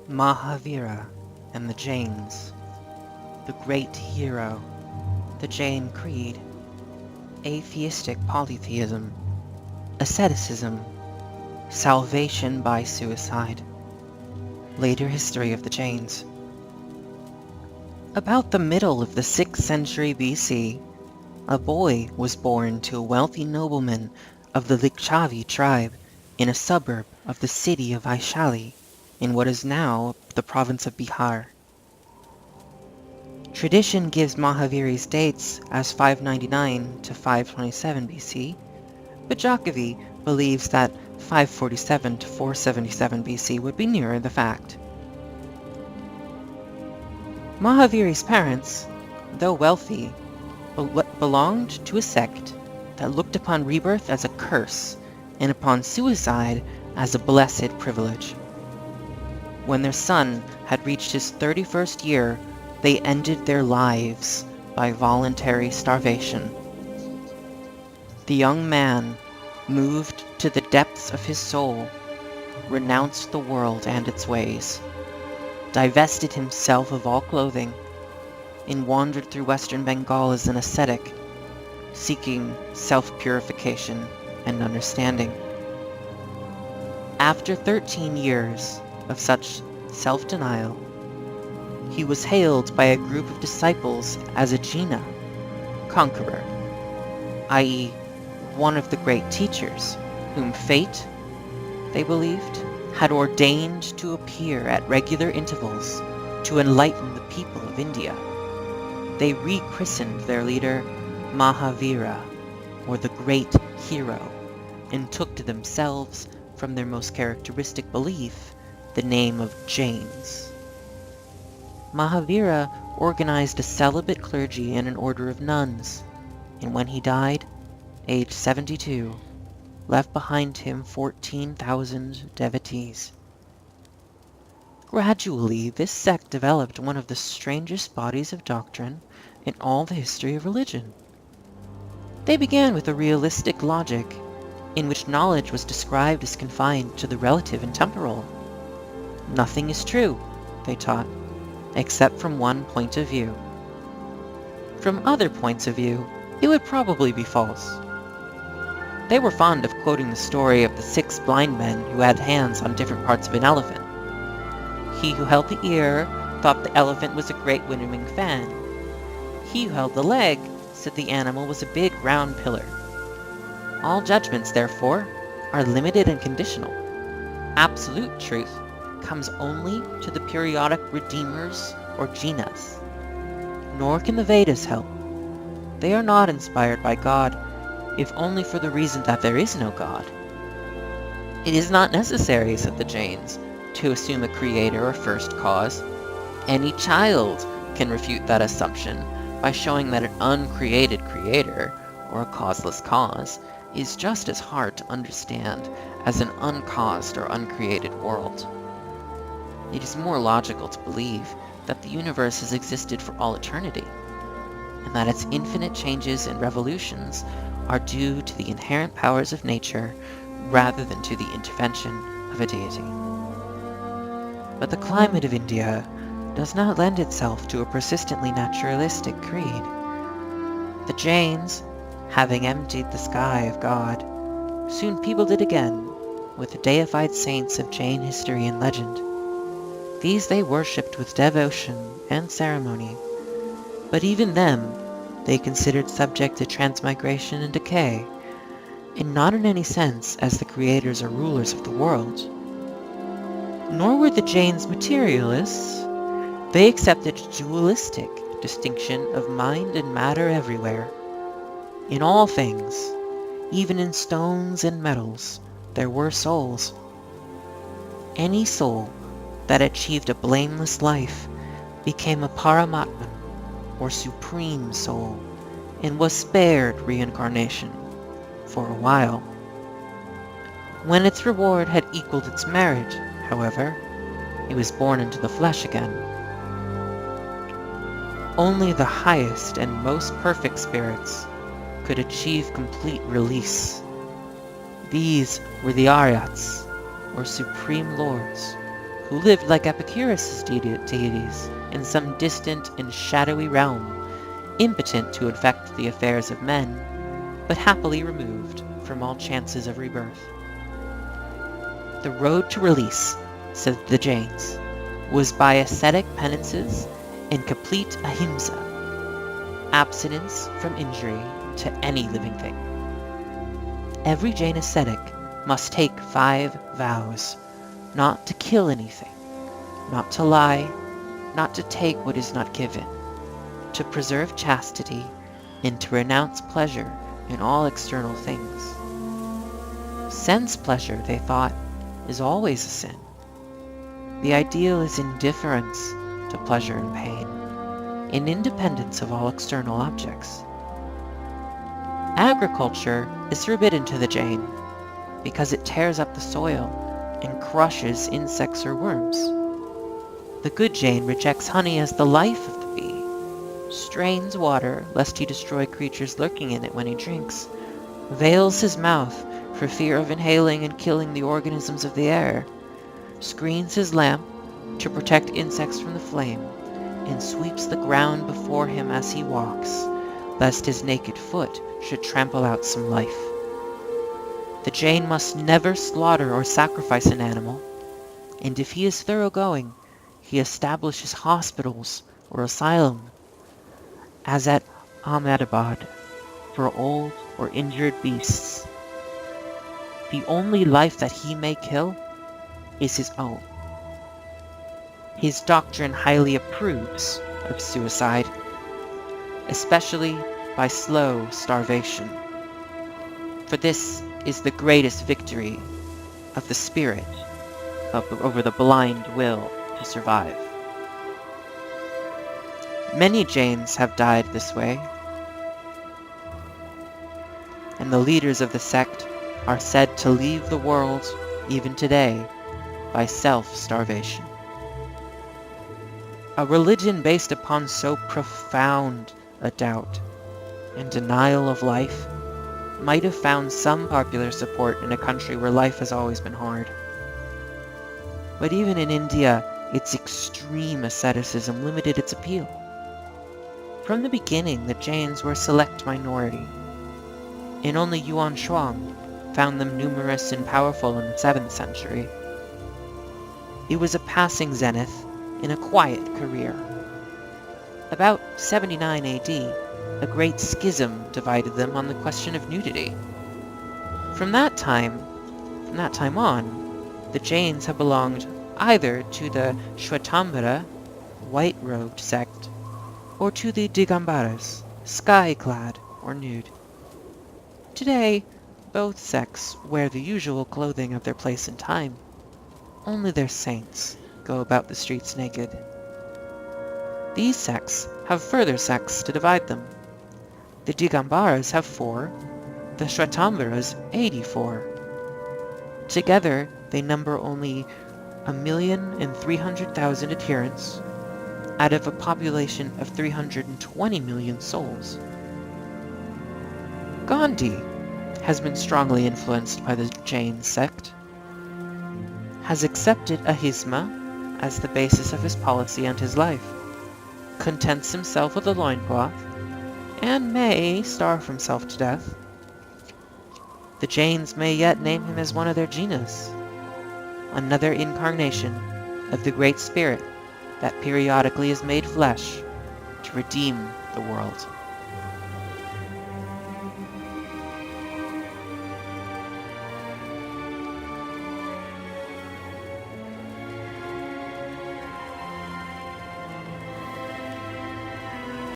Mahavira and the Jains, the great hero, the Jain creed, atheistic polytheism, asceticism, salvation by suicide, later history of the Jains. About the middle of the 6th century BC, a boy was born to a wealthy nobleman of the Lichavi tribe in a suburb of the city of Vaishali, in what is now the province of Bihar. Tradition gives Mahavira's dates as 599 to 527 BC, but Jacobi believes that 547 to 477 BC would be nearer the fact. Mahavira's parents, though wealthy, belonged to a sect that looked upon rebirth as a curse and upon suicide as a blessed privilege. When their son had reached his 31st year, they ended their lives by voluntary starvation. The young man, moved to the depths of his soul, renounced the world and its ways, divested himself of all clothing, and wandered through western Bengal as an ascetic, seeking self-purification and understanding. After 13 years of such self-denial, he was hailed by a group of disciples as a Jaina, conqueror, i.e., one of the great teachers, whom fate, they believed, had ordained to appear at regular intervals to enlighten the people of India. They rechristened their leader Mahavira, or the Great Hero, and took to themselves, from their most characteristic belief, the name of Jains. Mahavira organized a celibate clergy and an order of nuns, and when he died, aged 72, left behind him 14,000 devotees. Gradually, this sect developed one of the strangest bodies of doctrine in all the history of religion. They began with a realistic logic, in which knowledge was described as confined to the relative and temporal. Nothing is true, they taught, except from one point of view. From other points of view, it would probably be false. They were fond of quoting the story of the 6 blind men who had hands on different parts of an elephant. He who held the ear thought the elephant was a great winnowing fan. He who held the leg said the animal was a big round pillar. All judgments, therefore, are limited and conditional. Absolute truth comes only to the periodic redeemers or jinas. Nor can the Vedas help. They are not inspired by God, if only for the reason that there is no God. It is not necessary, said the Jains, to assume a creator or first cause. Any child can refute that assumption by showing that an uncreated creator, or a causeless cause, is just as hard to understand as an uncaused or uncreated world. It is more logical to believe that the universe has existed for all eternity, and that its infinite changes and revolutions are due to the inherent powers of nature rather than to the intervention of a deity. But the climate of India does not lend itself to a persistently naturalistic creed. The Jains, having emptied the sky of God, soon peopled it again with the deified saints of Jain history and legend. These they worshipped with devotion and ceremony, but even them they considered subject to transmigration and decay, and not in any sense as the creators or rulers of the world. Nor were the Jains materialists. They accepted a dualistic distinction of mind and matter everywhere. In all things, even in stones and metals, there were souls. Any soul that achieved a blameless life became a Paramatman, or supreme soul, and was spared reincarnation for a while. When its reward had equaled its merit, however, it was born into the flesh again. Only the highest and most perfect spirits could achieve complete release. These were the Aryats, or supreme lords, who lived like Epicurus' deities in some distant and shadowy realm, impotent to affect the affairs of men, but happily removed from all chances of rebirth. The road to release, said the Jains, was by ascetic penances and complete ahimsa, abstinence from injury to any living thing. Every Jain ascetic must take 5 vows: not to kill anything, not to lie, not to take what is not given, to preserve chastity, and to renounce pleasure in all external things. Sense pleasure, they thought, is always a sin. The ideal is indifference to pleasure and pain, in independence of all external objects. Agriculture is forbidden to the Jain because it tears up the soil and crushes insects or worms. The good Jain rejects honey as the life of the bee, strains water lest he destroy creatures lurking in it when he drinks, veils his mouth for fear of inhaling and killing the organisms of the air, screens his lamp to protect insects from the flame, and sweeps the ground before him as he walks, lest his naked foot should trample out some life. The Jain must never slaughter or sacrifice an animal, and if he is thoroughgoing, he establishes hospitals or asylum, as at Ahmedabad, for old or injured beasts. The only life that he may kill is his own. His doctrine highly approves of suicide, especially by slow starvation, for this is the greatest victory of the spirit over the blind will to survive. Many Jains have died this way, and the leaders of the sect are said to leave the world, even today, by self-starvation. A religion based upon so profound a doubt and denial of life might have found some popular support in a country where life has always been hard. But even in India, its extreme asceticism limited its appeal. From the beginning, the Jains were a select minority, and only Yuan Shuang found them numerous and powerful in the 7th century. It was a passing zenith in a quiet career. About 79 AD, a great schism divided them on the question of nudity. From that time on, the Jains have belonged either to the Shwetambara, white-robed sect, or to the Digambaras, sky-clad or nude. Today, both sects wear the usual clothing of their place and time. Only their saints go about the streets naked. These sects have further sects to divide them. The Digambaras have 4, the Shwetambaras 84. Together, they number only 1,300,000 adherents out of a population of 320 million souls. Gandhi has been strongly influenced by the Jain sect, has accepted ahimsa as the basis of his policy and his life, contents himself with a loincloth, and may starve himself to death. The Jains may yet name him as one of their jinas, another incarnation of the Great Spirit that periodically is made flesh to redeem the world.